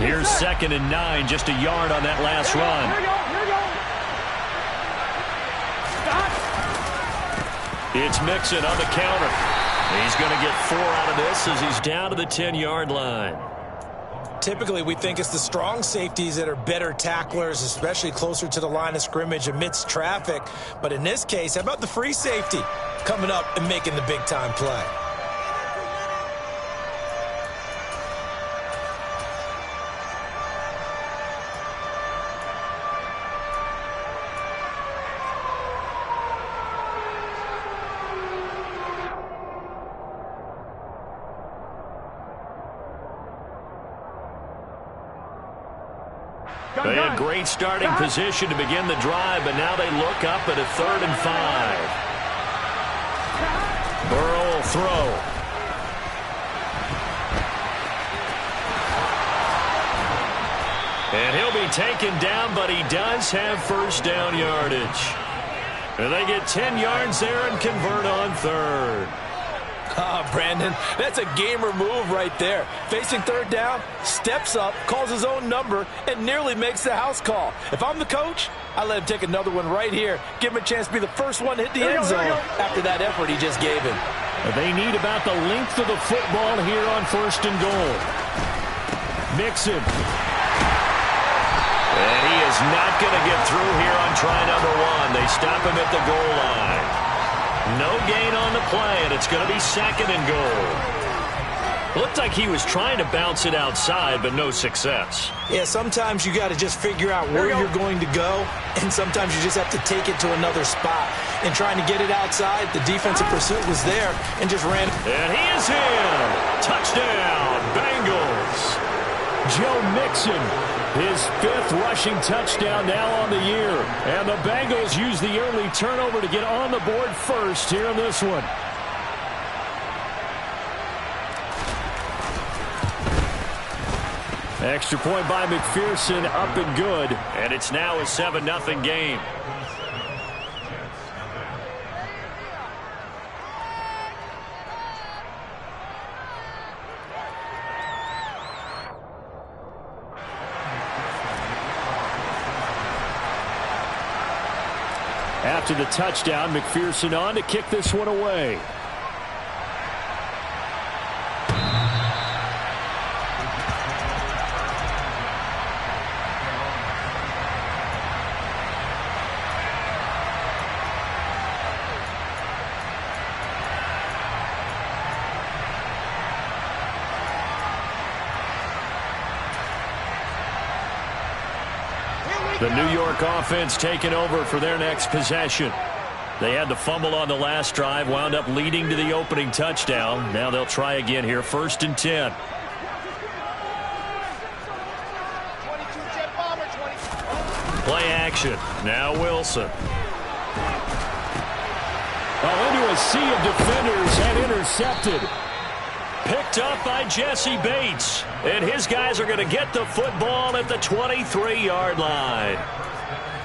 Here's 2nd and 9, just a yard on that last run. It's Mixon on the counter. He's going to get 4 out of this as he's down to the 10-yard line. Typically, we think it's the strong safeties that are better tacklers, especially closer to the line of scrimmage amidst traffic. But in this case, how about the free safety coming up and making the big-time play? They had great starting position to begin the drive, but now they look up at a 3rd and 5. Burrow will throw. And he'll be taken down, but he does have first down yardage. And they get 10 yards there and convert on 3rd. Brandon, that's a gamer move right there. Facing 3rd down, steps up, calls his own number, and nearly makes the house call. If I'm the coach, I let him take another one right here. Give him a chance to be the first one to hit the end zone after that effort he just gave him. They need about the length of the football here on 1st and goal. Mixon. And he is not going to get through here on try number 1. They stop him at the goal line. No gain on the play, and it's going to be 2nd and goal. Looked like he was trying to bounce it outside, but no success. Yeah, sometimes you got to just figure out where you're going to go, and sometimes you just have to take it to another spot. And trying to get it outside, the defensive pursuit was there and just ran. And he is in. Touchdown, Bengals. Joe Mixon, his 5th rushing touchdown now on the year. And the Bengals use the early turnover to get on the board first here in this one. Extra point by McPherson, up and good. And it's now a 7-0 game. After the touchdown, McPherson on to kick this one away. The New York offense taking over for their next possession. They had the fumble on the last drive, wound up leading to the opening touchdown. Now they'll try again here, 1st and 10. Play action. Now Wilson. Into a sea of defenders and intercepted. Picked up by Jesse Bates. And his guys are going to get the football at the 23-yard line.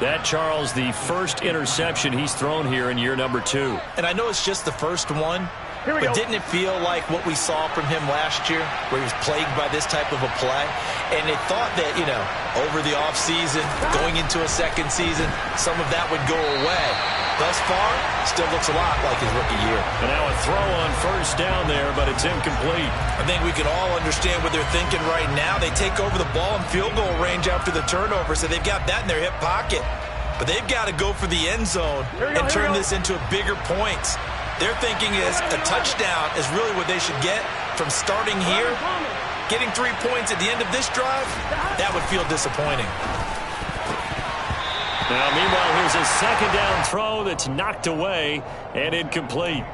That, Charles, the first interception he's thrown here in year number 2. And I know it's just the first one, but didn't it feel like what we saw from him last year, where he was plagued by this type of a play? And they thought that, over the offseason, going into a second season, some of that would go away. Thus far, still looks a lot like his rookie year. And now a throw on 1st down there, but it's incomplete. I think we can all understand what they're thinking right now. They take over the ball in field goal range after the turnover, so they've got that in their hip pocket. But they've got to go for the end zone and turn this into bigger points. Their thinking is a touchdown is really what they should get from starting here. Getting 3 points at the end of this drive, that would feel disappointing. Now, meanwhile, here's a 2nd down throw that's knocked away and incomplete.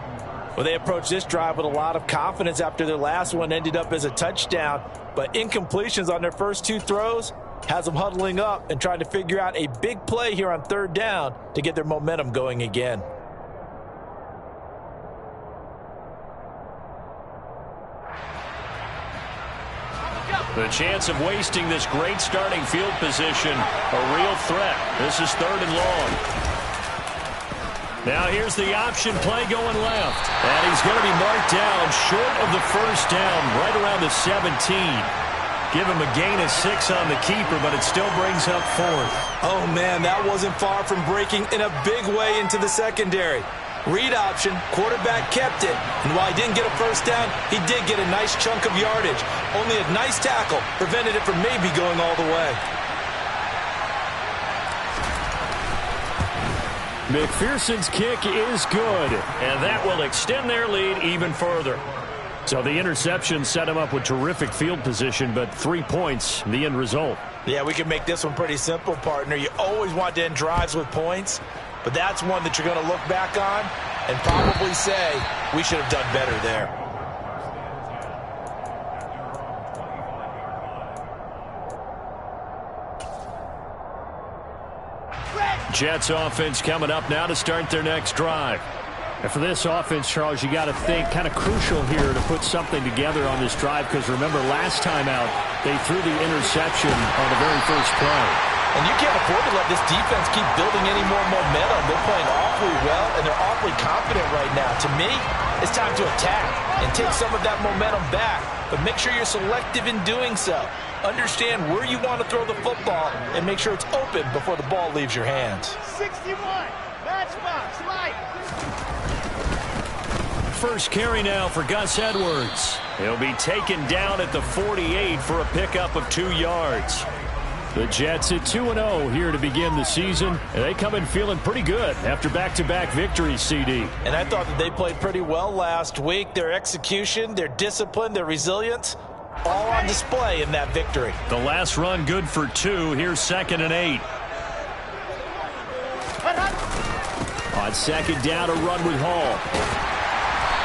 Well, they approached this drive with a lot of confidence after their last one ended up as a touchdown. But incompletions on their first 2 throws has them huddling up and trying to figure out a big play here on 3rd down to get their momentum going again. The chance of wasting this great starting field position, a real threat. This is 3rd and long. Now here's the option play going left. And he's going to be marked down short of the first down, right around the 17. Give him a gain of 6 on the keeper, but it still brings up 4th. Oh, man, that wasn't far from breaking in a big way into the secondary. Read option, quarterback kept it, and while he didn't get a first down, he did get a nice chunk of yardage. Only a nice tackle prevented it from maybe going all the way. McPherson's kick is good, and that will extend their lead even further. So the interception set him up with terrific field position, but 3 points, the end result. Yeah, we can make this one pretty simple, partner. You always want to end drives with points, but that's one that you're going to look back on and probably say, we should have done better there. Jets offense coming up now to start their next drive. And for this offense, Charles, you got to think kind of crucial here to put something together on this drive, because remember last time out they threw the interception on the very first play. And you can't afford to let this defense keep building any more momentum. They're playing awfully well, and they're awfully confident right now. To me, it's time to attack and take some of that momentum back, but make sure you're selective in doing so. Understand where you want to throw the football and make sure it's open before the ball leaves your hands. 61, matchbox, light. First carry now for Gus Edwards. He'll be taken down at the 48 for a pickup of 2 yards. The Jets at 2-0 here to begin the season, and they come in feeling pretty good after back-to-back victories, CD. And I thought that they played pretty well last week. Their execution, their discipline, their resilience, all on display in that victory. The last run good for 2. Here's 2nd and 8. On second down, a run with Hall.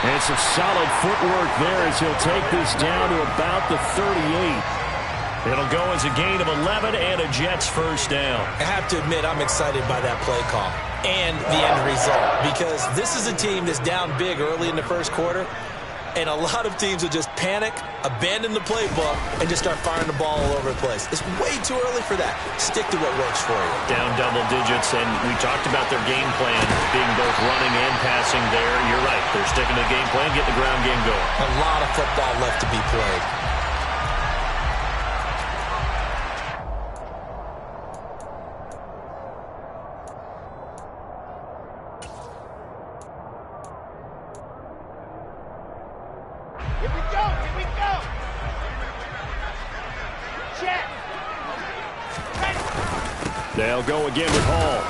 And some solid footwork there as he'll take this down to about the 38. It'll go as a gain of 11 and a Jets first down. I have to admit, I'm excited by that play call and the end result, because this is a team that's down big early in the first quarter, and a lot of teams will just panic, abandon the playbook, and just start firing the ball all over the place. It's way too early for that. Stick to what works for you. Down double digits, and we talked about their game plan being both running and passing there. You're right. They're sticking to the game plan, getting the ground game going. A lot of football left to be played. Here we go, here we go. Check. They'll go again with Hall.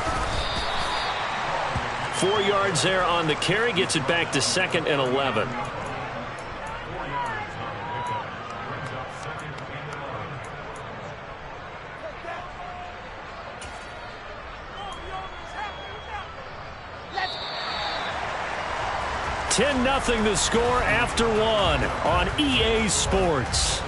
4 yards there on the carry, gets it back to 2nd and 11. Nothing to score after 1 on EA Sports.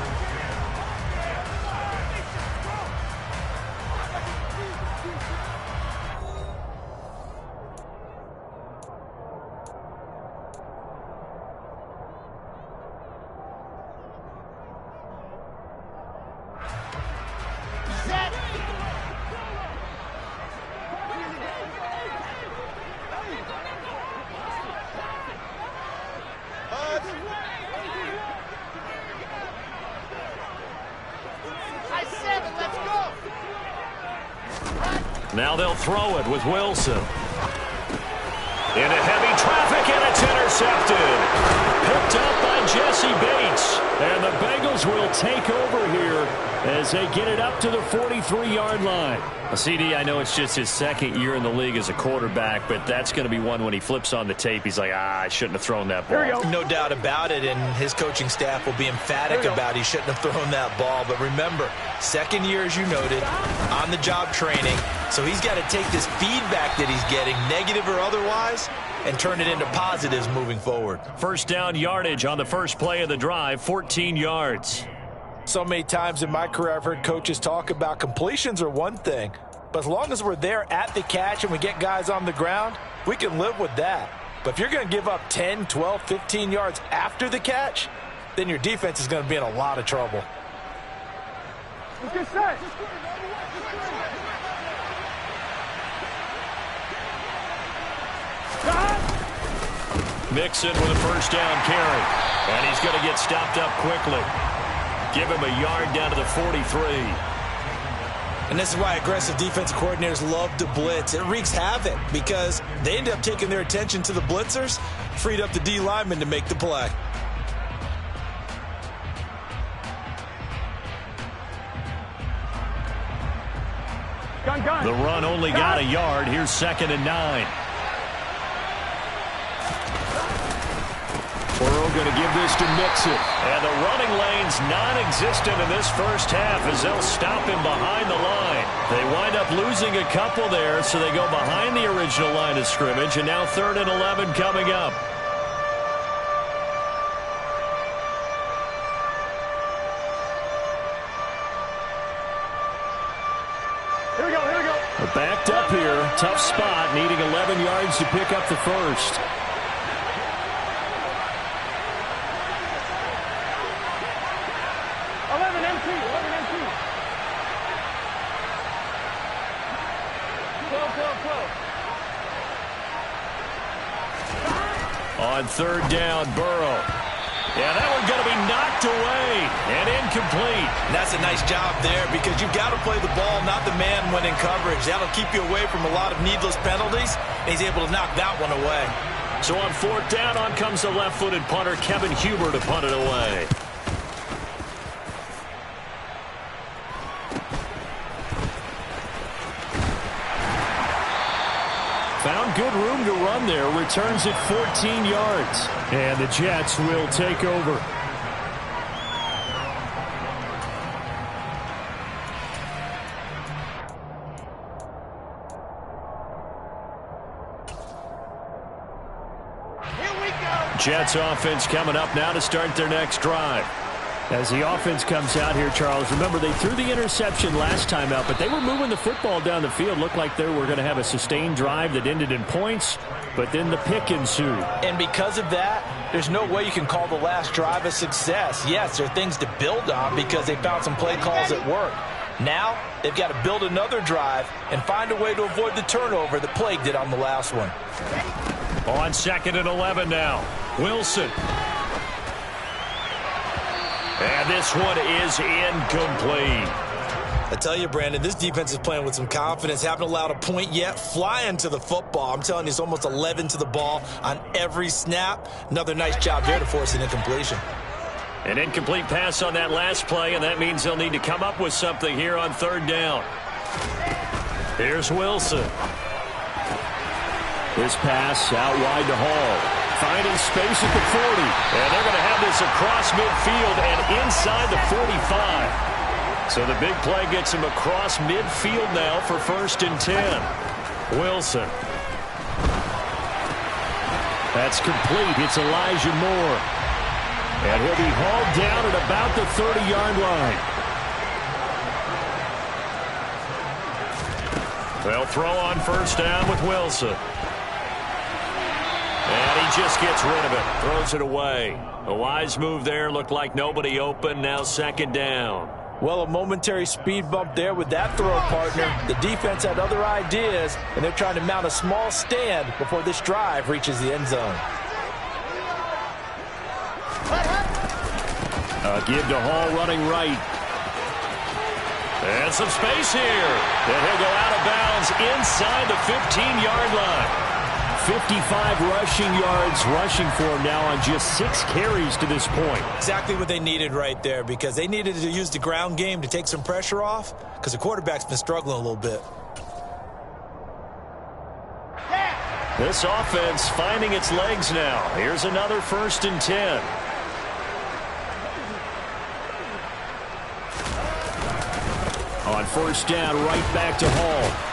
Now they'll throw it with Wilson. Into heavy traffic, and it's intercepted. Picked up by Jesse Bates. And the Bengals will take over here as they get it up to the 43-yard line. CD, I know it's just his 2nd year in the league as a quarterback, but that's going to be one when he flips on the tape. He's like, I shouldn't have thrown that ball. No doubt about it, and his coaching staff will be emphatic about he shouldn't have thrown that ball. But remember, 2nd year, as you noted, on-the-job training. So he's got to take this feedback that he's getting, negative or otherwise, and turn it into positives moving forward. First down yardage on the first play of the drive, 14 yards. So many times in my career I've heard coaches talk about completions are one thing, but as long as we're there at the catch and we get guys on the ground, we can live with that. But if you're going to give up 10, 12, 15 yards after the catch, then your defense is going to be in a lot of trouble. Good set. Mixon with a first down carry, and he's going to get stopped up quickly. Give him a yard down to the 43. And this is why aggressive defensive coordinators love to blitz. It wreaks havoc because they end up taking their attention to the blitzers, freed up the D lineman to make the play. The run only got a yard. Here's 2nd and 9. Burrow going to give this to Mixon. And the running lane's non-existent in this first half as they'll stop him behind the line. They wind up losing a couple there, so they go behind the original line of scrimmage, and now 3rd and 11 coming up. Backed up here. Tough spot, needing 11 yards to pick up the first. On 3rd down, Burrow. Yeah, that one's going to be knocked away and incomplete. And that's a nice job there because you've got to play the ball, not the man when in coverage. That'll keep you away from a lot of needless penalties, and he's able to knock that one away. So on 4th down, on comes the left-footed punter, Kevin Huber, to punt it away. Found good room to run there. Returns it 14 yards. And the Jets will take over. Here we go. Jets offense coming up now to start their next drive. As the offense comes out here, Charles, remember they threw the interception last time out, but they were moving the football down the field. Looked like they were going to have a sustained drive that ended in points, but then the pick ensued. And because of that, there's no way you can call the last drive a success. Yes, there are things to build on because they found some play calls that work. Now, they've got to build another drive and find a way to avoid the turnover that plagued it on the last one. On 2nd and 11 now, Wilson. And this one is incomplete. I tell you, Brandon, this defense is playing with some confidence. Haven't allowed a point yet. Flying to the football. I'm telling you, it's almost 11 to the ball on every snap. Another nice job there to force an incompletion. An incomplete pass on that last play, and that means they'll need to come up with something here on 3rd down. Here's Wilson. His pass out wide to Hall. Finding space at the 40. And they're going to have this across midfield and inside the 45. So the big play gets him across midfield now for 1st and 10. Wilson. That's complete. It's Elijah Moore. And he'll be hauled down at about the 30-yard line. They'll throw on 1st down with Wilson. And he just gets rid of it. Throws it away. A wise move there. Looked like nobody open. Now 2nd down. Well, a momentary speed bump there with that throw, partner. The defense had other ideas, and they're trying to mount a small stand before this drive reaches the end zone. Give to Hall running right. And some space here. And he'll go out of bounds inside the 15-yard line. 55 rushing yards rushing for him now on just 6 carries to this point. Exactly what they needed right there because they needed to use the ground game to take some pressure off because the quarterback's been struggling a little bit. This offense finding its legs now. Here's another 1st and 10. On 1st down, right back to Hall.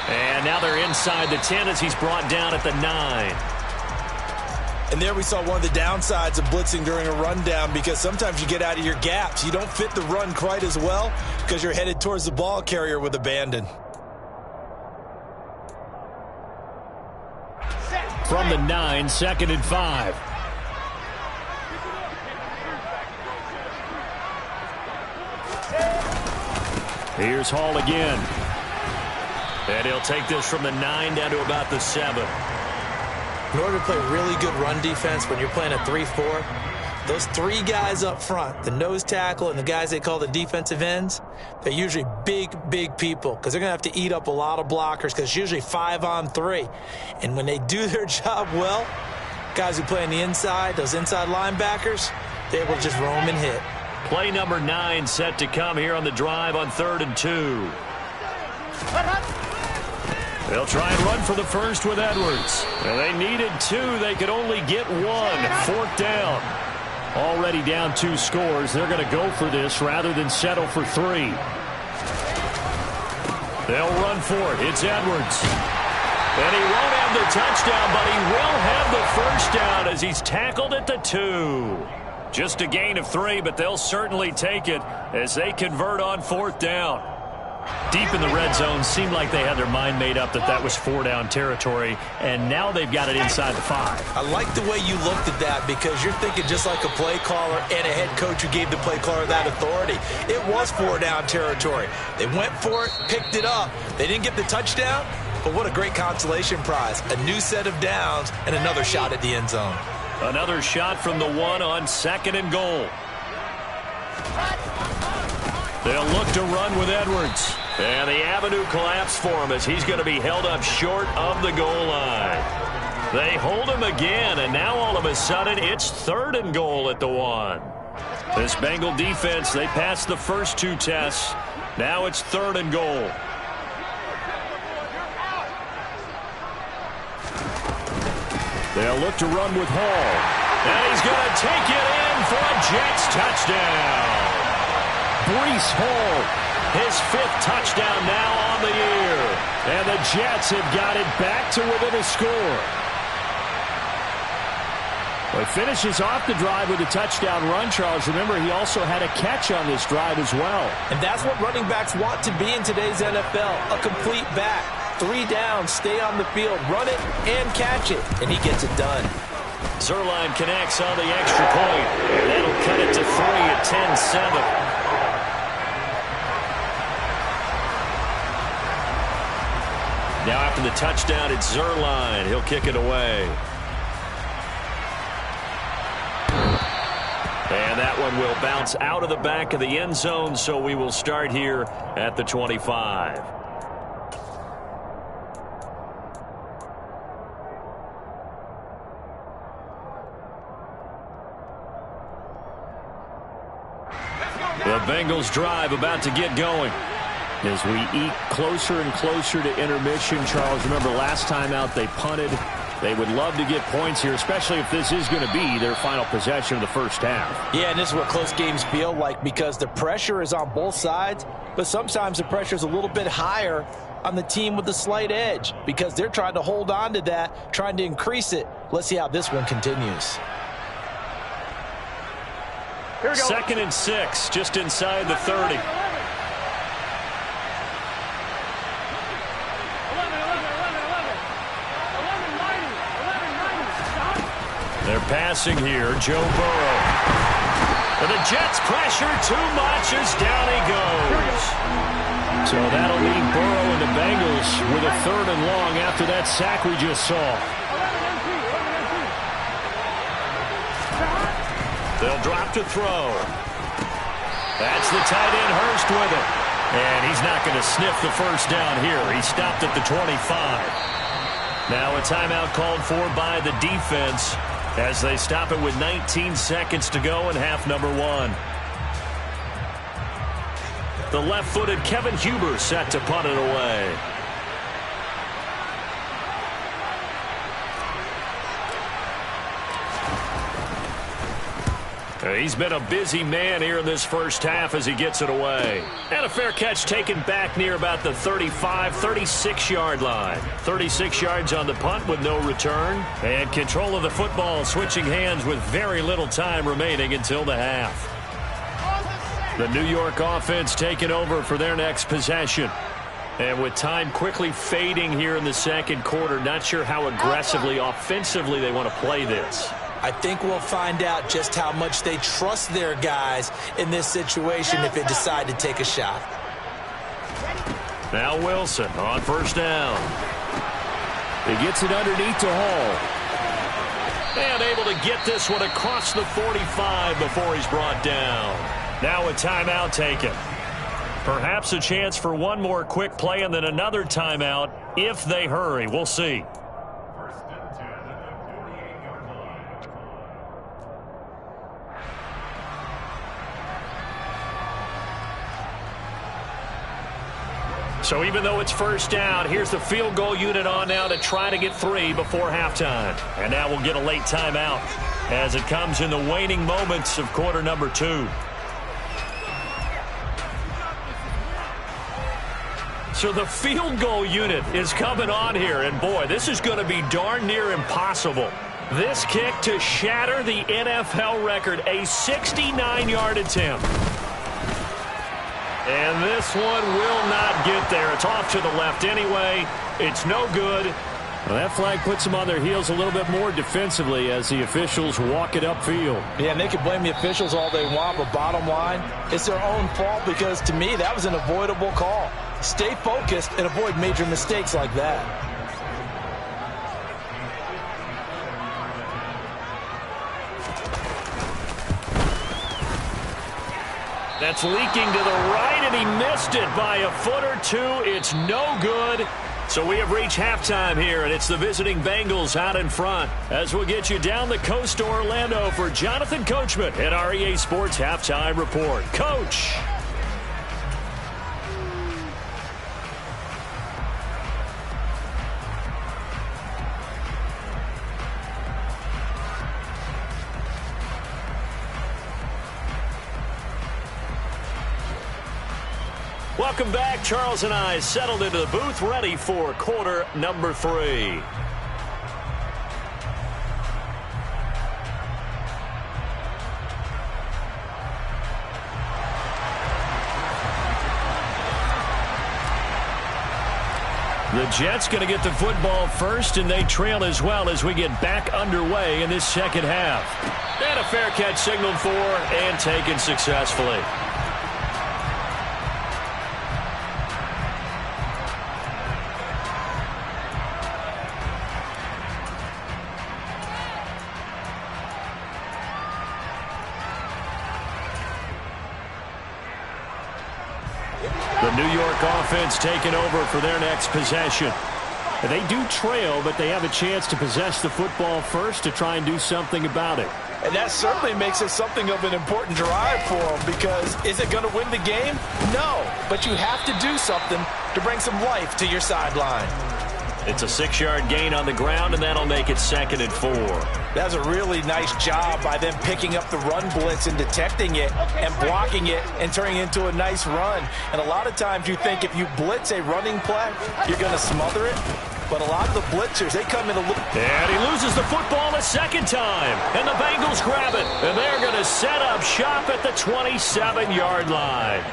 And now they're inside the 10 as he's brought down at the 9. And there we saw one of the downsides of blitzing during a rundown because sometimes you get out of your gaps. You don't fit the run quite as well because you're headed towards the ball carrier with abandon. From the 9, 2nd and 5. Here's Hall again. And he'll take this from the 9 down to about the 7. In order to play really good run defense when you're playing a 3-4, those three guys up front, the nose tackle and the guys they call the defensive ends, they're usually big, big people because they're going to have to eat up a lot of blockers because it's usually 5-on-3. And when they do their job well, guys who play on the inside, those inside linebackers, they will just roam and hit. Play number 9 set to come here on the drive on 3rd and 2. They'll try and run for the first with Edwards. And they needed 2. They could only get 1. 4th down. Already down 2 scores. They're going to go for this rather than settle for 3. They'll run for it. It's Edwards. And he won't have the touchdown, but he will have the first down as he's tackled at the 2. Just a gain of 3, but they'll certainly take it as they convert on 4th down. Deep in the red zone, seemed like they had their mind made up that that was 4-down territory, and now they've got it inside the 5. I like the way you looked at that because you're thinking just like a play caller and a head coach who gave the play caller that authority. It was 4-down territory. They went for it, picked it up. They didn't get the touchdown, but what a great consolation prize. A new set of downs and another shot at the end zone. Another shot from the 1 on 2nd and goal. They'll look to run with Edwards. And the avenue collapsed for him as he's going to be held up short of the goal line. They hold him again, and now all of a sudden it's 3rd and goal at the 1. This Bengal defense, they passed the first 2 tests. Now it's 3rd and goal. They'll look to run with Hall. And he's going to take it in for a Jets touchdown. Breece Hall, his 5th touchdown now on the year. And the Jets have got it back to within a score. Well, he finishes off the drive with a touchdown run, Charles. Remember, he also had a catch on this drive as well. And that's what running backs want to be in today's NFL, a complete back. 3 downs, stay on the field, run it, and catch it. And he gets it done. Zuerlein connects on the extra point. That'll cut it to 3 at 10-7. Now after the touchdown, it's Zuerlein. He'll kick it away. And that one will bounce out of the back of the end zone, so we will start here at the 25. The Bengals drive about to get going. As we eke closer and closer to intermission, Charles, remember last time out they punted. They would love to get points here, especially if this is going to be their final possession of the first half. Yeah, and this is what close games feel like because the pressure is on both sides, but sometimes the pressure is a little bit higher on the team with the slight edge because they're trying to hold on to that, trying to increase it. Let's see how this one continues. Here we go. 2nd and 6, just inside the 30. They're passing here, Joe Burrow. And the Jets pressure too much as down he goes. So that'll leave Burrow and the Bengals with a 3rd and long after that sack we just saw. They'll drop to throw. That's the tight end Hurst with it. And he's not going to sniff the first down here. He stopped at the 25. Now a timeout called for by the defense as they stop it with 19 seconds to go in half number 1. The left-footed Kevin Huber set to punt it away. He's been a busy man here in this first half as he gets it away. And a fair catch taken back near about the 35, 36-yard line. 36 yards on the punt with no return. And control of the football switching hands with very little time remaining until the half. The New York offense taking over for their next possession. And with time quickly fading here in the second quarter, not sure how aggressively, offensively they want to play this. I think we'll find out just how much they trust their guys in this situation if they decide to take a shot. Now Wilson on first down. He gets it underneath to Hall. And able to get this one across the 45 before he's brought down. Now a timeout taken. Perhaps a chance for one more quick play and then another timeout if they hurry. We'll see. So even though it's first down, here's the field goal unit on now to try to get 3 before halftime. And now we'll get a late timeout as it comes in the waning moments of quarter number 2. So the field goal unit is coming on here, and boy, this is going to be darn near impossible. This kick to shatter the NFL record, a 69-yard attempt. And this one will not get there. It's off to the left anyway. It's no good. Well, that flag puts them on their heels a little bit more defensively as the officials walk it upfield. Yeah, and they can blame the officials all they want, but bottom line, it's their own fault because, to me, that was an avoidable call. Stay focused and avoid major mistakes like that. That's leaking to the right, and he missed it by a foot or two. It's no good. So we have reached halftime here, and it's the visiting Bengals out in front. As we'll get you down the coast to Orlando for Jonathan Coachman at our EA Sports Halftime Report. Coach. Welcome back. Charles and I settled into the booth, ready for quarter number 3. The Jets going to get the football first, and they trail as well as we get back underway in this second half. And a fair catch signaled for and taken successfully. The New York offense taking over for their next possession. They do trail, but they have a chance to possess the football first to try and do something about it. And that certainly makes it something of an important drive for them because is it going to win the game? No, but you have to do something to bring some life to your sideline. It's a 6-yard gain on the ground, and that'll make it 2nd and 4. That's a really nice job by them picking up the run blitz and detecting it and blocking it and turning it into a nice run. And a lot of times you think if you blitz a running play, you're going to smother it. But a lot of the blitzers, they come in a little... And he loses the football a second time. And the Bengals grab it. And they're going to set up shop at the 27-yard line.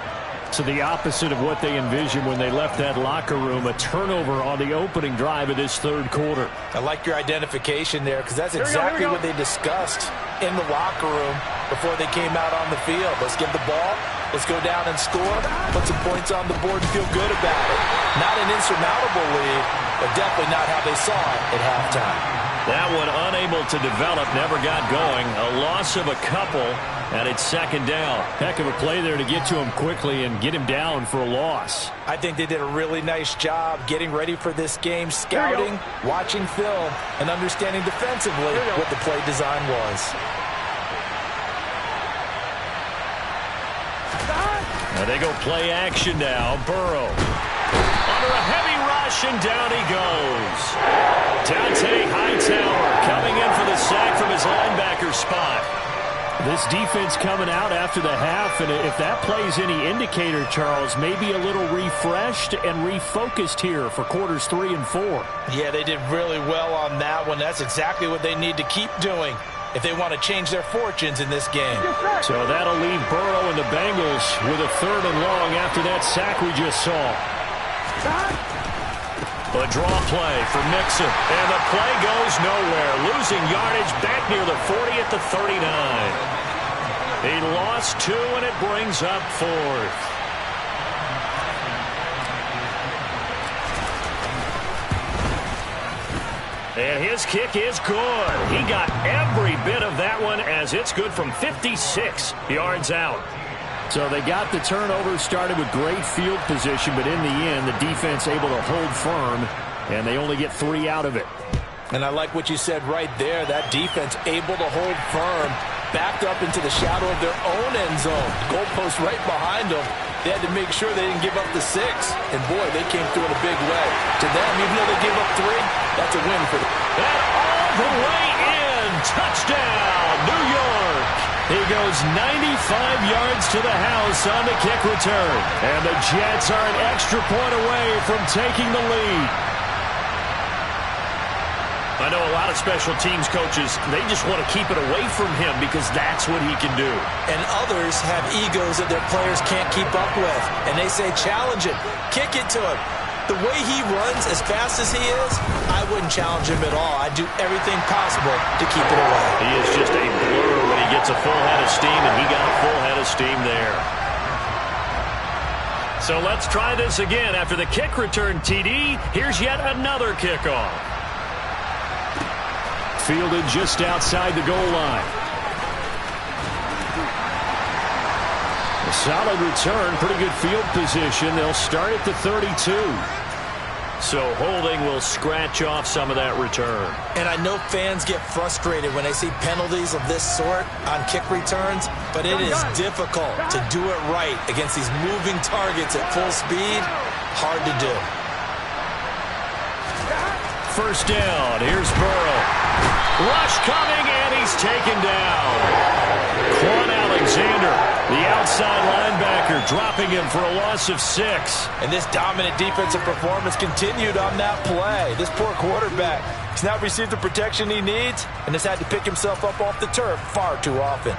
So the opposite of what they envisioned when they left that locker room, a turnover on the opening drive of this third quarter. I like your identification there because that's exactly what they discussed in the locker room before they came out on the field. Let's get the ball. Let's go down and score. Put some points on the board and feel good about it. Not an insurmountable lead, but definitely not how they saw it at halftime. That one unable to develop, never got going. A loss of a couple, and it's 2nd down. Heck of a play there to get to him quickly and get him down for a loss. I think they did a really nice job getting ready for this game, scouting, watching film, and understanding defensively what the play design was. Now they go play action now. Burrow under a heavy rush, and down he goes. Dante Hightower coming in for the sack from his linebacker spot. This defense coming out after the half, and if that plays any indicator, Charles, maybe a little refreshed and refocused here for quarters 3 and 4. Yeah, they did really well on that one. That's exactly what they need to keep doing if they want to change their fortunes in this game. So that'll leave Burrow and the Bengals with a 3rd and long after that sack we just saw. A draw play for Mixon, and the play goes nowhere. Losing yardage back near the 40 at the 39. He lost 2, and it brings up 4th. And his kick is good. He got every bit of that one as it's good from 56 yards out. So they got the turnover, started with great field position, but in the end, the defense able to hold firm, and they only get 3 out of it. And I like what you said right there. That defense able to hold firm, backed up into the shadow of their own end zone. Goalpost right behind them. They had to make sure they didn't give up the 6. And, boy, they came through in a big way. To them, even though they gave up 3, that's a win for them. And all the way in. Touchdown, New York. He goes 95 yards to the house on the kick return. And the Jets are an extra point away from taking the lead. I know a lot of special teams coaches, they just want to keep it away from him because that's what he can do. And others have egos that their players can't keep up with. And they say, challenge it, kick it to him. The way he runs as fast as he is, I wouldn't challenge him at all. I'd do everything possible to keep it away. He is just a blur when he gets a full head of steam, and he got a full head of steam there. So let's try this again. After the kick return TD, here's yet another kickoff. Fielded just outside the goal line. A solid return, pretty good field position. They'll start at the 32. So holding will scratch off some of that return. And I know fans get frustrated when they see penalties of this sort on kick returns, but it is difficult to do it right against these moving targets at full speed. Hard to do. First down, here's Burrow. Rush coming, and he's taken down. Quan Alexander, the outside linebacker, dropping him for a loss of 6. And this dominant defensive performance continued on that play. This poor quarterback has not received the protection he needs and has had to pick himself up off the turf far too often.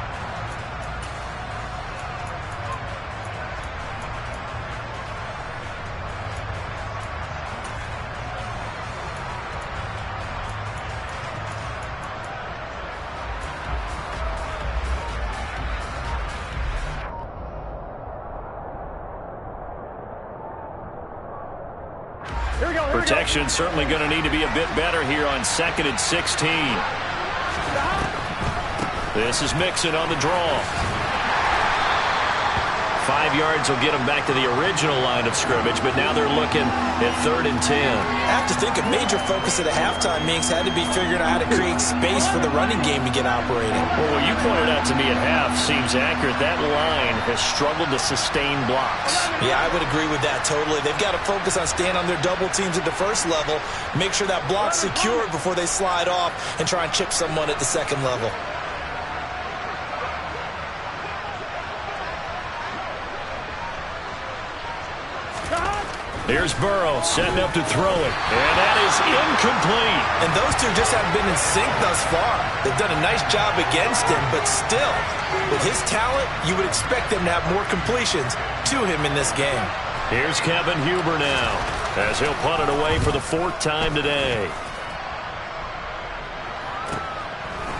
Protection certainly going to need to be a bit better here on 2nd and 16. This is Mixon on the draw. 5 yards will get them back to the original line of scrimmage, but now they're looking at 3rd and 10. I have to think a major focus at a halftime means had to be figuring out how to create space for the running game to get operating. Well, what you pointed out to me at half seems accurate. That line has struggled to sustain blocks. Yeah, I would agree with that totally. They've got to focus on staying on their double teams at the first level, make sure that block's secured before they slide off and try and chip someone at the second level. Here's Burrow setting up to throw it, and that is incomplete. And those two just haven't been in sync thus far. They've done a nice job against him, but still, with his talent, you would expect them to have more completions to him in this game. Here's Kevin Huber now, as he'll punt it away for the 4th time today.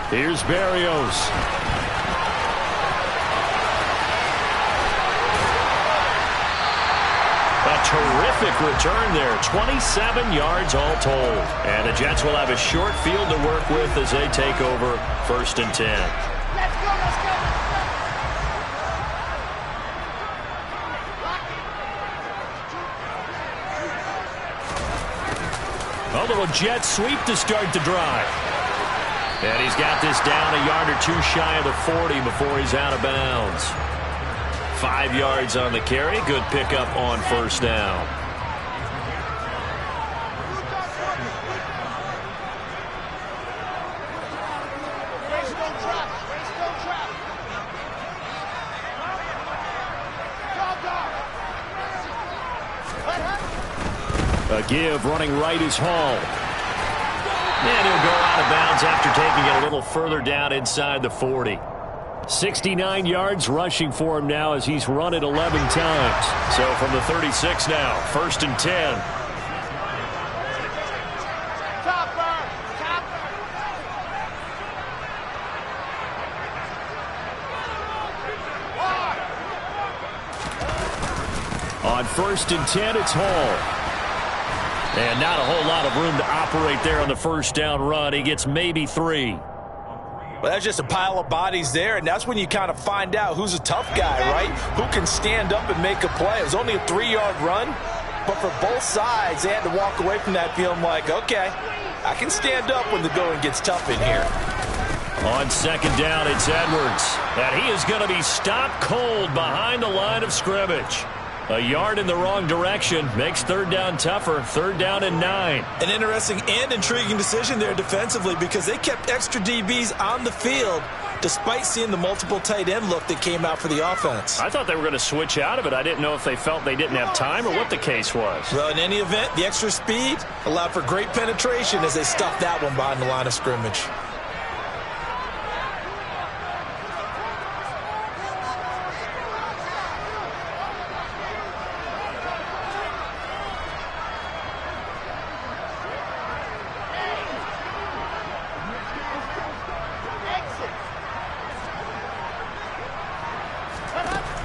Here's Berrios. A terrific return there, 27 yards all told. And the Jets will have a short field to work with as they take over 1st and 10. Let's go, let's go, let's go. A little jet sweep to start the drive. And he's got this down a yard or 2 shy of the 40 before he's out of bounds. 5 yards on the carry. Good pickup on 1st down. A give running right is Hall. And he'll go out of bounds after taking it a little further down inside the 40. 69 yards rushing for him now as he's run it 11 times. So from the 36 now, 1st and 10. On 1st and 10, it's Hall. And not a whole lot of room to operate there on the first down run. He gets maybe 3. Well, that's just a pile of bodies there, and that's when you kind of find out who's a tough guy, right? Who can stand up and make a play. It was only a 3-yard run, but for both sides, they had to walk away from that feeling like, okay, I can stand up when the going gets tough in here. On second down, it's Edwards. And he is going to be stopped cold behind the line of scrimmage. A yard in the wrong direction makes third down tougher. Third down and 9. An interesting and intriguing decision there defensively because they kept extra DBs on the field despite seeing the multiple tight end look that came out for the offense. I thought they were going to switch out of it. I didn't know if they felt they didn't have time or what the case was. Well, in any event, the extra speed allowed for great penetration as they stuffed that one behind the line of scrimmage.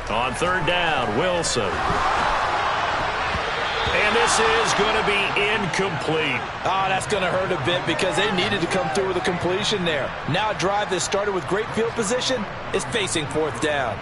On third down, Wilson. And this is going to be incomplete. Oh, that's going to hurt a bit because they needed to come through with a completion there. Now a drive that started with great field position is facing fourth down.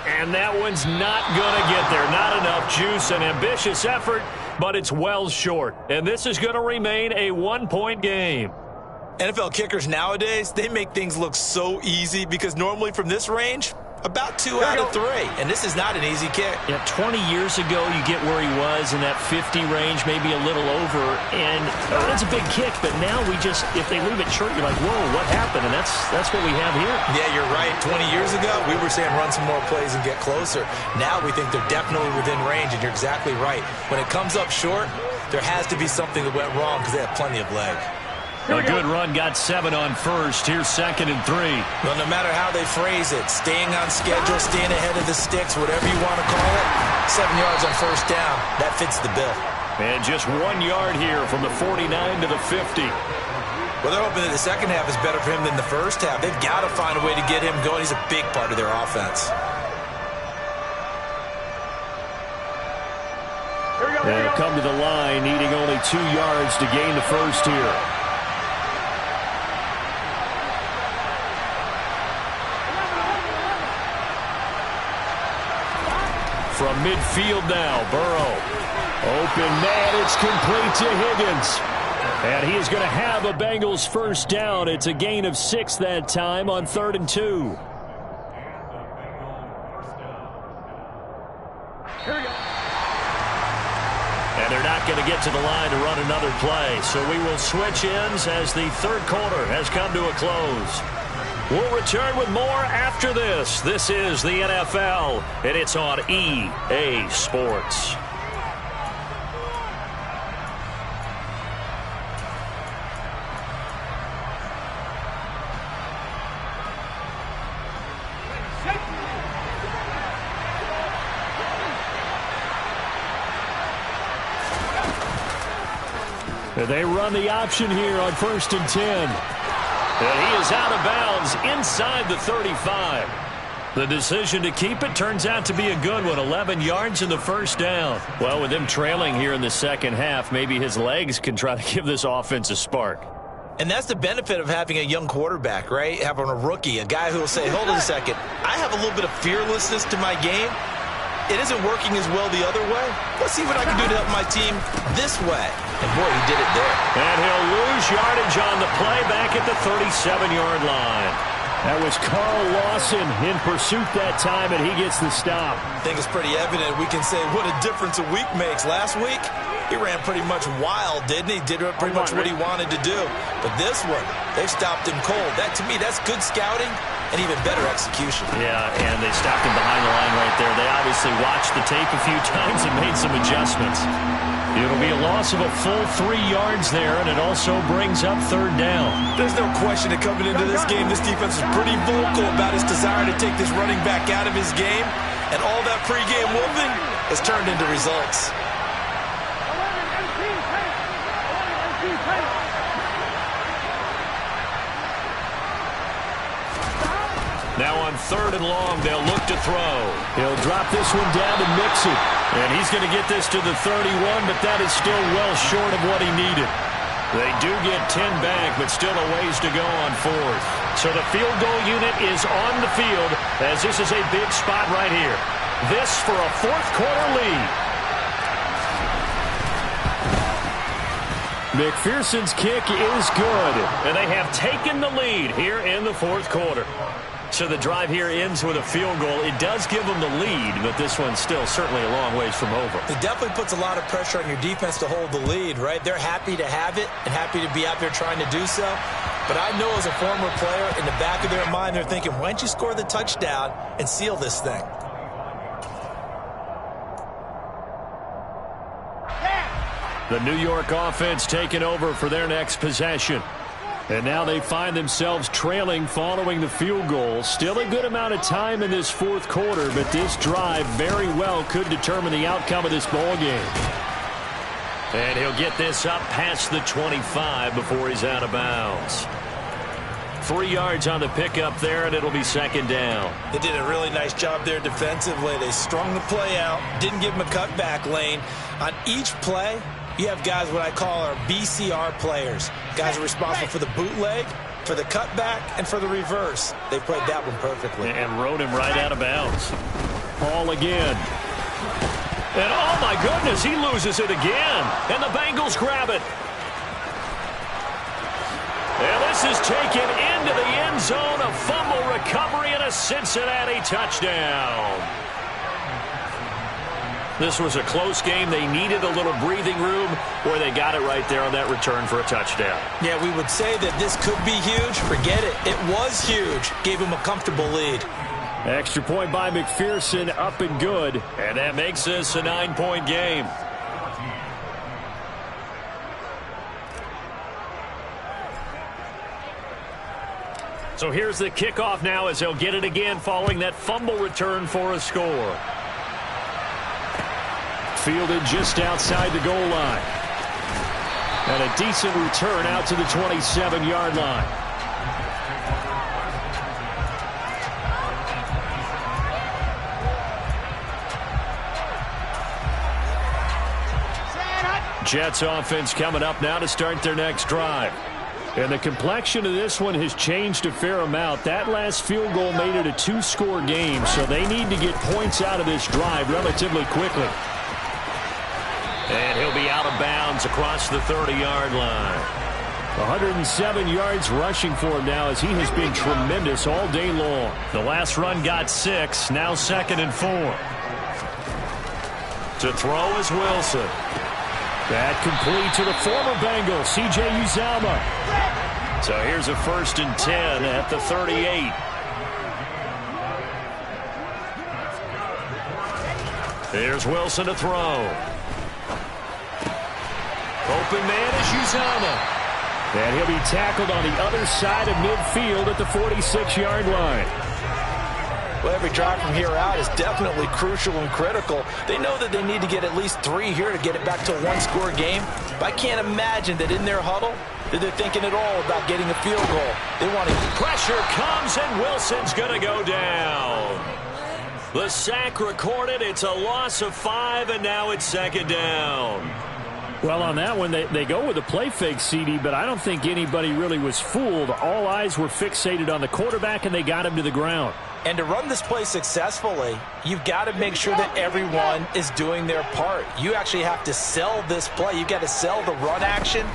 And that one's not going to get there. Not enough juice. An ambitious effort, but it's well short. And this is going to remain a one-point game. NFL kickers nowadays, they make things look so easy because normally from this range, about 2 out of 3. And this is not an easy kick. Yeah, 20 years ago, you get where he was in that 50 range, maybe a little over. And it's a big kick, but now we just, if they leave it short, you're like, whoa, what happened? And that's what we have here. Yeah, you're right. 20 years ago, we were saying run some more plays and get closer. Now we think they're definitely within range, and you're exactly right. When it comes up short, there has to be something that went wrong because they have plenty of leg. A good run, got 7 on first. Here's second and 3. Well, no matter how they phrase it, staying on schedule, staying ahead of the sticks, whatever you want to call it, 7 yards on first down, that fits the bill. And just 1 yard here from the 49 to the 50. Well, they're hoping that the second half is better for him than the first half. They've got to find a way to get him going. He's a big part of their offense. They'll come to the line, needing only 2 yards to gain the first here. From midfield now, Burrow. Open man, it's complete to Higgins. And he is going to have a Bengals first down. It's a gain of 6 that time on 3rd and 2. And they're not going to get to the line to run another play. So we will switch ends as the third quarter has come to a close. We'll return with more after this. This is the NFL, and it's on EA Sports. They run the option here on 1st and 10. And he is out of bounds inside the 35. The decision to keep it turns out to be a good one. 11 yards in the first down. Well, with him trailing here in the second half, maybe his legs can try to give this offense a spark. And that's the benefit of having a young quarterback, right? Having a rookie, a guy who will say, hold on a second, I have a little bit of fearlessness to my game. It isn't working as well the other way. Let's see what I can do to help my team this way. And, boy, he did it there. And he'll lose yardage on the play back at the 37-yard line. That was Carl Lawson in pursuit that time, and he gets the stop. I think it's pretty evident. We can say what a difference a week makes. Last week, he ran pretty much wild, didn't he? Did pretty much what he wanted to do. But this one, they've stopped him cold. That, to me, that's good scouting and even better execution. Yeah, and they stopped him behind the line right there. They obviously watched the tape a few times and made some adjustments. It'll be a loss of a full 3 yards there, and it also brings up 3rd down. There's no question that coming into this game, this defense is pretty vocal about its desire to take this running back out of his game, and all that pregame wolfing has turned into results. Now on 3rd and long, they'll look to throw. He'll drop this one down to Mixon. And he's going to get this to the 31, but that is still well short of what he needed. They do get 10 back, but still a ways to go on 4th. So the field goal unit is on the field as this is a big spot right here. This for a 4th quarter lead. McPherson's kick is good, and they have taken the lead here in the 4th quarter. So the drive here ends with a field goal. It does give them the lead, but this one's still certainly a long ways from over. It definitely puts a lot of pressure on your defense to hold the lead, right? They're happy to have it and happy to be out there trying to do so. But I know as a former player, in the back of their mind, they're thinking, why don't you score the touchdown and seal this thing? The New York offense taking over for their next possession. And now they find themselves trailing following the field goal. Still a good amount of time in this 4th quarter, but this drive very well could determine the outcome of this ball game. And he'll get this up past the 25 before he's out of bounds. 3 yards on the pickup there, and it'll be 2nd down. They did a really nice job there defensively. They strung the play out, didn't give him a cutback lane. On each play, you have guys what I call our BCR players. Guys are responsible for the bootleg, for the cutback, and for the reverse. They played that one perfectly. And rode him right out of bounds. Ball again. And oh my goodness, he loses it again. And the Bengals grab it. And this is taken into the end zone. A fumble recovery and a Cincinnati touchdown. This was a close game. They needed a little breathing room, where they got it right there on that return for a touchdown. Yeah, we would say that this could be huge. Forget it. It was huge. Gave him a comfortable lead. Extra point by McPherson, up and good. And that makes this a 9-point game. So here's the kickoff now as they'll get it again following that fumble return for a score. Fielded just outside the goal line. And a decent return out to the 27-yard line. Jets offense coming up now to start their next drive. And the complexion of this one has changed a fair amount. That last field goal made it a 2-score game, so they need to get points out of this drive relatively quickly. And he'll be out of bounds across the 30-yard line. 107 yards rushing for him now as he has been tremendous all day long. The last run got 6, now 2nd and 4. To throw is Wilson. That complete to the former Bengal, C.J. Uzomah. So here's a 1st and 10 at the 38. Here's Wilson to throw. Open man is Uzomah. And he'll be tackled on the other side of midfield at the 46-yard line. Well, every drive from here out is definitely crucial and critical. They know that they need to get at least 3 here to get it back to a 1-score game. But I can't imagine that in their huddle that they're thinking at all about getting a field goal. They want to... Pressure comes, and Wilson's going to go down. The sack recorded. It's a loss of 5, and now it's 2nd down. Well, on that one, they go with a play fake, CD, but I don't think anybody really was fooled. All eyes were fixated on the quarterback, and they got him to the ground. And to run this play successfully, you've got to make sure that everyone is doing their part. You actually have to sell this play. You've got to sell the run action.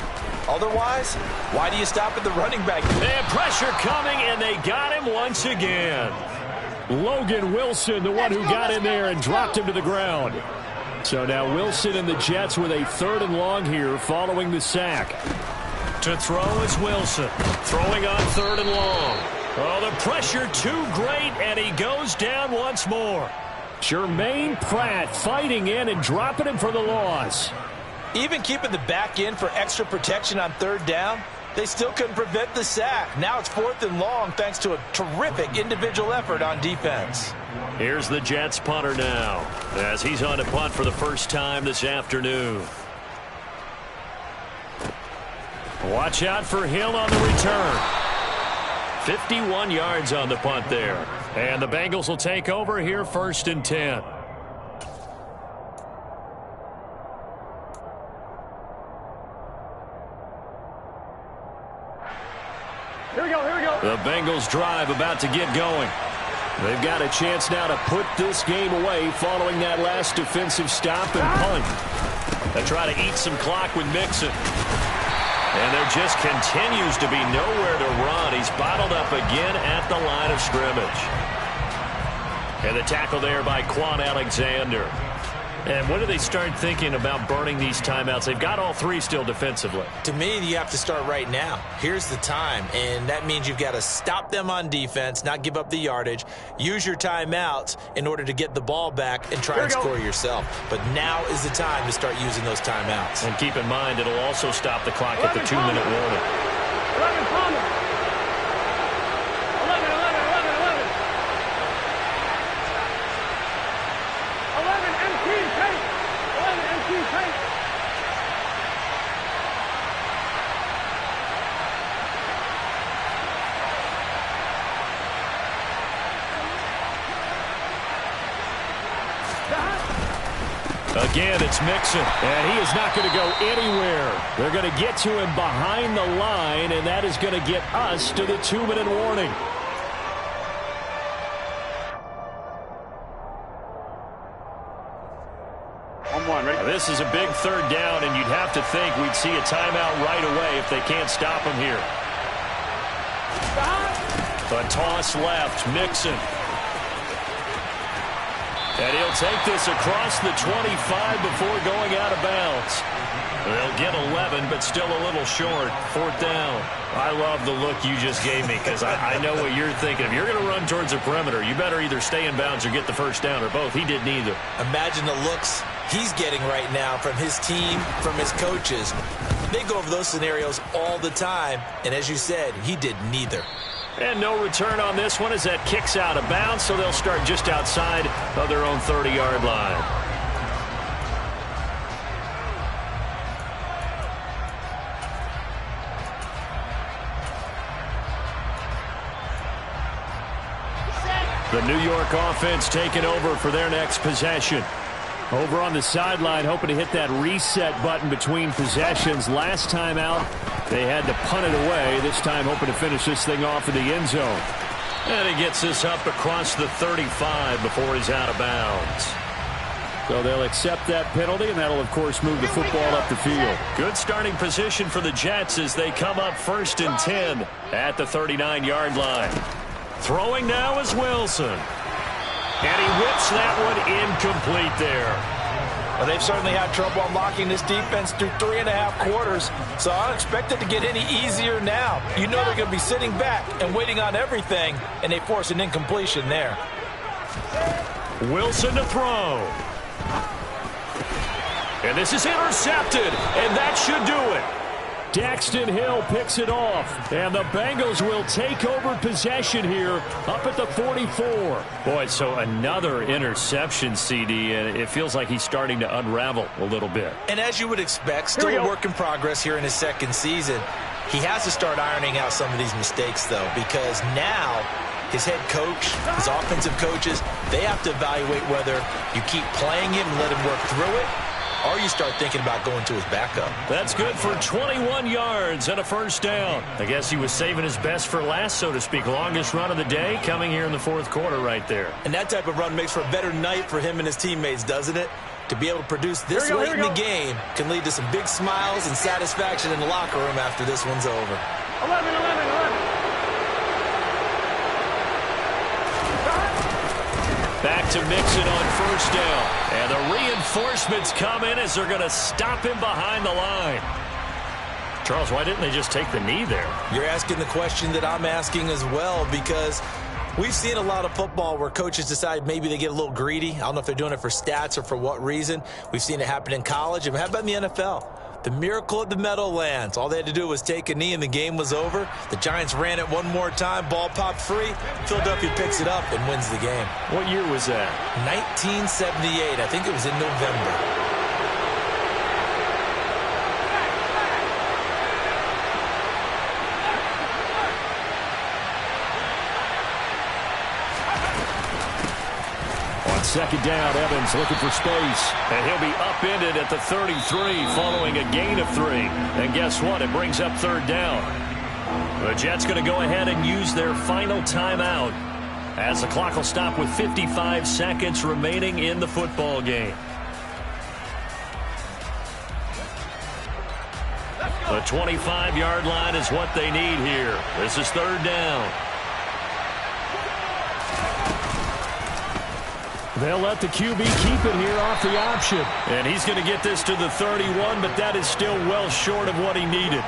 Otherwise, why do you stop at the running back? And pressure coming, and they got him once again. Logan Wilson, the one who got in there and dropped him to the ground. So now Wilson and the Jets with a 3rd and long here following the sack. To throw is Wilson. Throwing on 3rd and long. Oh, the pressure too great, and he goes down once more. Jermaine Pratt fighting in and dropping him for the loss. Even keeping the back in for extra protection on 3rd down, they still couldn't prevent the sack. Now it's 4th and long thanks to a terrific individual effort on defense. Here's the Jets punter now as he's on to punt for the first time this afternoon. Watch out for Hill on the return. 51 yards on the punt there. And the Bengals will take over here, 1st and 10. Here we go, here we go. The Bengals drive about to get going. They've got a chance now to put this game away following that last defensive stop and punt. They try to eat some clock with Mixon. And there just continues to be nowhere to run. He's bottled up again at the line of scrimmage. And the tackle there by Quan Alexander. And when do they start thinking about burning these timeouts? They've got all 3 still defensively. To me, you have to start right now. Here's the time, and that means you've got to stop them on defense, not give up the yardage, use your timeouts in order to get the ball back and try and score yourself. But now is the time to start using those timeouts. And keep in mind, it'll also stop the clock at the 2-minute warning. 11 Palmer. 11, 11, 11, 11. 11 MT Tate. 11 MT Tate. Again, it's Mixon, and he is not going to go anywhere. They're going to get to him behind the line, and that is going to get us to the 2-minute warning. Now, this is a big 3rd down, and you'd have to think we'd see a timeout right away if they can't stop him here. The toss left, Mixon. And he'll take this across the 25 before going out of bounds. They'll get 11, but still a little short. 4th down. I love the look you just gave me because I know what you're thinking. If you're going to run towards the perimeter, you better either stay in bounds or get the 1st down, or both. He did neither. Imagine the looks he's getting right now from his team, from his coaches. They go over those scenarios all the time, and as you said, he did neither. And no return on this one as that kicks out of bounds, so they'll start just outside of their own 30-yard line. The New York offense taking over for their next possession. Over on the sideline, hoping to hit that reset button between possessions. Last time out, they had to punt it away. This time, hoping to finish this thing off in the end zone. And he gets this up across the 35 before he's out of bounds. So they'll accept that penalty, and that'll, of course, move the football up the field. Good starting position for the Jets as they come up 1st and 10 at the 39-yard line. Throwing now is Wilson. And he whips that one incomplete there. Well, they've certainly had trouble unlocking this defense through 3.5 quarters, so I don't expect it to get any easier now. You know they're going to be sitting back and waiting on everything, and they force an incompletion there. Wilson to throw. And this is intercepted, and that should do it. Daxton Hill picks it off, and the Bengals will take over possession here up at the 44. Boy, so another interception, CD, and it feels like he's starting to unravel a little bit. And as you would expect, still a work in progress here in his 2nd season. He has to start ironing out some of these mistakes, though, because now his head coach, his offensive coaches, they have to evaluate whether you keep playing him and let him work through it, or you start thinking about going to his backup. That's good for 21 yards and a 1st down. I guess he was saving his best for last, so to speak. Longest run of the day coming here in the 4th quarter right there. And that type of run makes for a better night for him and his teammates, doesn't it? To be able to produce this late in the game can lead to some big smiles and satisfaction in the locker room after this one's over. 11, 11, 11. Back to Mixon on 1st down. And the reinforcements come in as they're going to stop him behind the line. Charles, why didn't they just take the knee there? You're asking the question that I'm asking as well, because we've seen a lot of football where coaches decide maybe they get a little greedy. I don't know if they're doing it for stats or for what reason. We've seen it happen in college. And how about in the NFL? The miracle at the Meadowlands. All they had to do was take a knee and the game was over. The Giants ran it one more time. Ball popped free. Philadelphia picks it up and wins the game. What year was that? 1978. I think it was in November. On second down, Evans looking for space. And he'll be upended at the 33 following a gain of 3. And guess what? It brings up third down. The Jets going to go ahead and use their final timeout as the clock will stop with 55 seconds remaining in the football game. The 25-yard line is what they need here. This is third down. They'll let the QB keep it here off the option. And he's going to get this to the 31, but that is still well short of what he needed.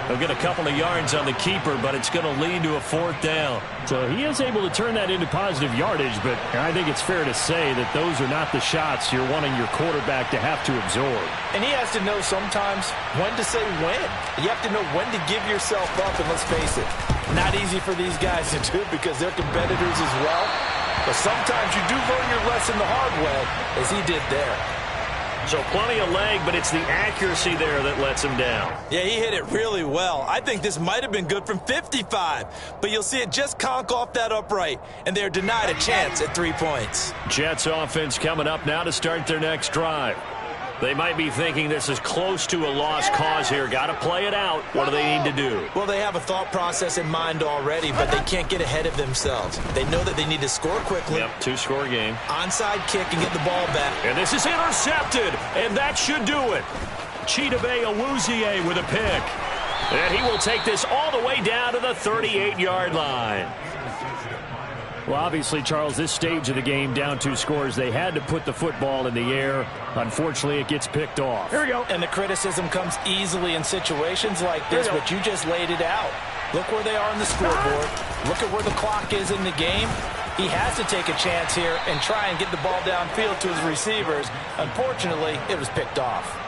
He'll get a couple of yards on the keeper, but it's going to lead to a fourth down. So he is able to turn that into positive yardage, but I think it's fair to say that those are not the shots you're wanting your quarterback to have to absorb. And he has to know sometimes when to say when. You have to know when to give yourself up, and let's face it, not easy for these guys to do because they're competitors as well. But sometimes you do learn your lesson the hard way, as he did there. So plenty of leg, but it's the accuracy there that lets him down. Yeah, he hit it really well. I think this might have been good from 55, but you'll see it just conk off that upright, and they're denied a chance at 3 points. Jets offense coming up now to start their next drive. They might be thinking this is close to a lost cause here. Got to play it out. What do they need to do? Well, they have a thought process in mind already, but they can't get ahead of themselves. They know that they need to score quickly. Yep, two-score game. Onside kick and get the ball back. And this is intercepted, and that should do it. Chidobe Awuzie with a pick. And he will take this all the way down to the 38-yard line. Well, obviously, Charles, this stage of the game, down 2 scores, they had to put the football in the air. Unfortunately, it gets picked off. Here we go. And the criticism comes easily in situations like this, but you just laid it out. Look where they are on the scoreboard. Look at where the clock is in the game. He has to take a chance here and try and get the ball downfield to his receivers. Unfortunately, it was picked off.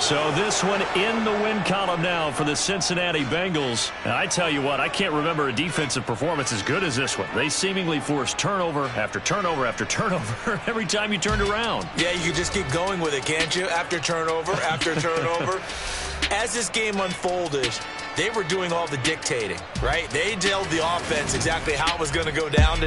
So this one in the win column now for the Cincinnati Bengals. And I tell you what, I can't remember a defensive performance as good as this one. They seemingly forced turnover after turnover after turnover every time you turned around. Yeah, you can just keep going with it, can't you? After turnover, after turnover. As this game unfolded, they were doing all the dictating, right? They told the offense exactly how it was going to go down.